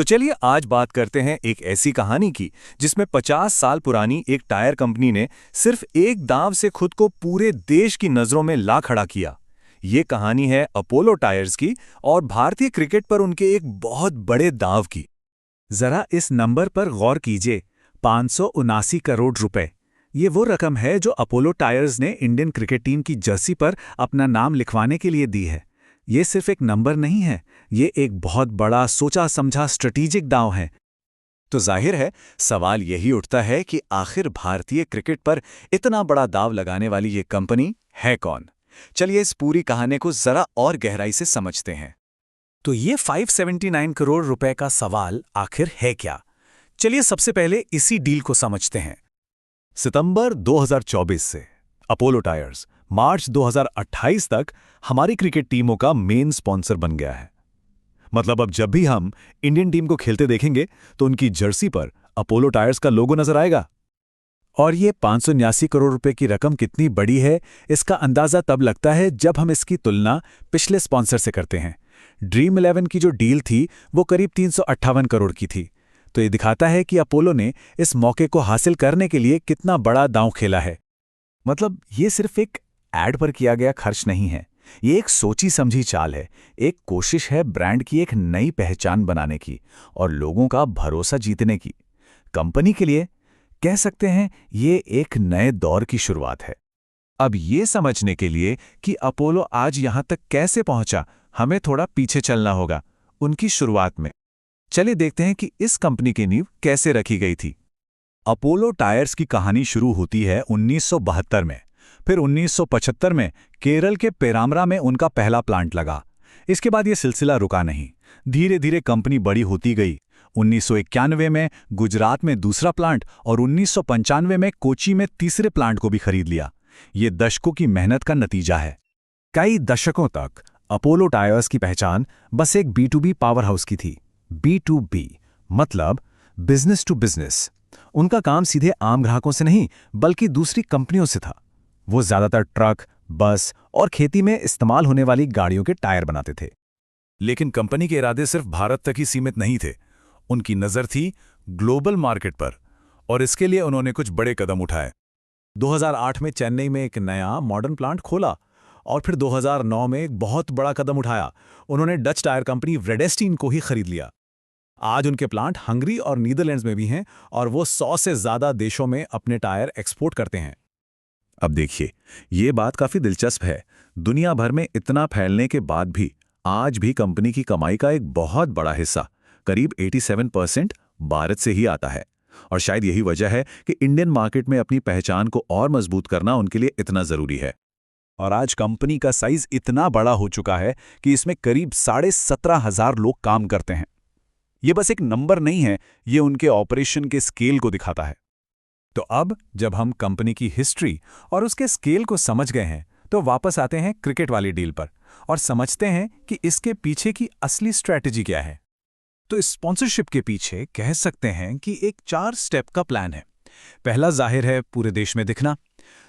तो चलिए आज बात करते हैं एक ऐसी कहानी की जिसमें 50 साल पुरानी एक टायर कंपनी ने सिर्फ एक दांव से खुद को पूरे देश की नजरों में ला खड़ा किया। ये कहानी है अपोलो टायर्स की और भारतीय क्रिकेट पर उनके एक बहुत बड़े दांव की। जरा इस नंबर पर गौर कीजिए, 579 करोड़ रुपए। ये वो रकम है जो अपोलो टायर्स ने इंडियन क्रिकेट टीम की जर्सी पर अपना नाम लिखवाने के लिए दी है। ये सिर्फ एक नंबर नहीं है, ये एक बहुत बड़ा सोचा समझा स्ट्रेटेजिक दांव है। तो जाहिर है सवाल यही उठता है कि आखिर भारतीय क्रिकेट पर इतना बड़ा दांव लगाने वाली ये कंपनी है कौन। चलिए इस पूरी कहानी को जरा और गहराई से समझते हैं। तो ये 579 करोड़ रुपए का सवाल आखिर है क्या? चलिए सबसे पहले इसी डील को समझते हैं। सितंबर 2024 से अपोलो टायर्स मार्च 2028 तक हमारी क्रिकेट टीमों का मेन स्पॉन्सर बन गया है। मतलब अब जब भी हम इंडियन टीम को खेलते देखेंगे तो उनकी जर्सी पर अपोलो टायर्स का लोगो नजर आएगा। और ये 579 करोड़ रुपए की रकम कितनी बड़ी है, इसका अंदाजा तब लगता है जब हम इसकी तुलना पिछले स्पॉन्सर से करते हैं। ड्रीम 11 की जो डील थी वो करीब 358 करोड़ की थी। तो ये दिखाता है कि अपोलो ने इस मौके को हासिल करने के लिए कितना बड़ा दांव खेला है। मतलब ये सिर्फ एक एड पर किया गया खर्च नहीं है, ये एक सोची समझी चाल है, एक कोशिश है ब्रांड की एक नई पहचान बनाने की और लोगों का भरोसा जीतने की। कंपनी के लिए कह सकते हैं ये एक नए दौर की शुरुआत है। अब ये समझने के लिए कि अपोलो आज यहां तक कैसे पहुंचा, हमें थोड़ा पीछे चलना होगा उनकी शुरुआत में। चलिए देखते हैं कि इस कंपनी की नींव कैसे रखी गई थी। अपोलो टायर्स की कहानी शुरू होती है 1972 में। फिर 1975 में केरल के पेराम्ब्रा में उनका पहला प्लांट लगा। इसके बाद ये सिलसिला रुका नहीं, धीरे धीरे कंपनी बड़ी होती गई। 1991 में गुजरात में दूसरा प्लांट और 1995 में कोची में तीसरे प्लांट को भी खरीद लिया। ये दशकों की मेहनत का नतीजा है। कई दशकों तक अपोलो टायर्स की पहचान बस एक B2B पावर हाउस की थी। B2B मतलब बिजनेस टू बिजनेस। उनका काम सीधे आम ग्राहकों से नहीं बल्कि दूसरी कंपनियों से था। वो ज्यादातर ट्रक, बस और खेती में इस्तेमाल होने वाली गाड़ियों के टायर बनाते थे। लेकिन कंपनी के इरादे सिर्फ भारत तक ही सीमित नहीं थे। उनकी नज़र थी ग्लोबल मार्केट पर और इसके लिए उन्होंने कुछ बड़े कदम उठाए। 2008 में चेन्नई में एक नया मॉडर्न प्लांट खोला और फिर 2009 में एक बहुत बड़ा कदम उठाया। उन्होंने डच टायर कंपनी व्रेडेस्टीन को ही खरीद लिया। आज उनके प्लांट हंगरी और नीदरलैंड्स में भी हैं और वो 100 से ज़्यादा देशों में अपने टायर एक्सपोर्ट करते हैं। अब देखिए, ये बात काफ़ी दिलचस्प है। दुनिया भर में इतना फैलने के बाद भी आज भी कंपनी की कमाई का एक बहुत बड़ा हिस्सा, करीब 87% भारत से ही आता है। और शायद यही वजह है कि इंडियन मार्केट में अपनी पहचान को और मजबूत करना उनके लिए इतना ज़रूरी है। और आज कंपनी का साइज इतना बड़ा हो चुका है कि इसमें करीब 17,500 लोग काम करते हैं। ये बस एक नंबर नहीं है, ये उनके ऑपरेशन के स्केल को दिखाता है। तो अब जब हम कंपनी की हिस्ट्री और उसके स्केल को समझ गए हैं तो वापस आते हैं क्रिकेट वाली डील पर और समझते हैं कि इसके पीछे की असली स्ट्रैटेजी क्या है। तो इस स्पॉन्सरशिप के पीछे कह सकते हैं कि एक 4 स्टेप का प्लान है। पहला जाहिर है पूरे देश में दिखना,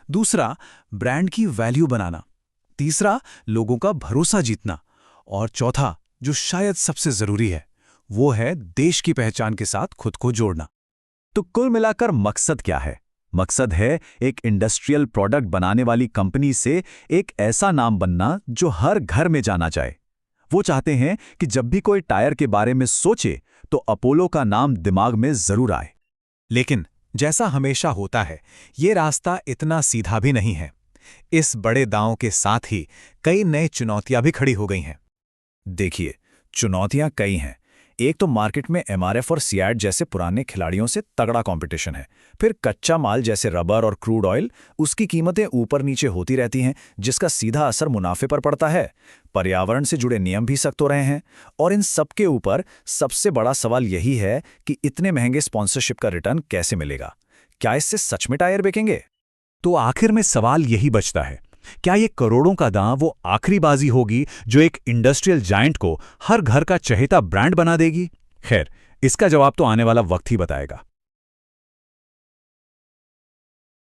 दूसरा ब्रांड की वैल्यू बनाना, तीसरा लोगों का भरोसा जीतना और चौथा जो शायद सबसे जरूरी है वो है देश की पहचान के साथ खुद को जोड़ना। तो कुल मिलाकर मकसद क्या है? मकसद है एक इंडस्ट्रियल प्रोडक्ट बनाने वाली कंपनी से एक ऐसा नाम बनना जो हर घर में जाना जाए। वो चाहते हैं कि जब भी कोई टायर के बारे में सोचे तो अपोलो का नाम दिमाग में जरूर आए। लेकिन जैसा हमेशा होता है, ये रास्ता इतना सीधा भी नहीं है। इस बड़े दांव के साथ ही कई नई चुनौतियां भी खड़ी हो गई हैं। देखिए, चुनौतियां कई हैं। एक तो मार्केट में MRF और सियाट जैसे पुराने खिलाड़ियों से तगड़ा कंपटीशन है। फिर कच्चा माल जैसे रबर और क्रूड ऑयल, उसकी कीमतें ऊपर नीचे होती रहती हैं, जिसका सीधा असर मुनाफे पर पड़ता है। पर्यावरण से जुड़े नियम भी सख्त हो रहे हैं और इन सब के ऊपर सबसे बड़ा सवाल यही है कि इतने महंगे स्पॉन्सरशिप का रिटर्न कैसे मिलेगा? क्या इससे सच में टायर बिकेंगे? तो आखिर में सवाल यही बचता है, क्या ये करोड़ों का दांव वो आखिरी बाजी होगी जो एक इंडस्ट्रियल जायंट को हर घर का चहेता ब्रांड बना देगी? खैर, इसका जवाब तो आने वाला वक्त ही बताएगा।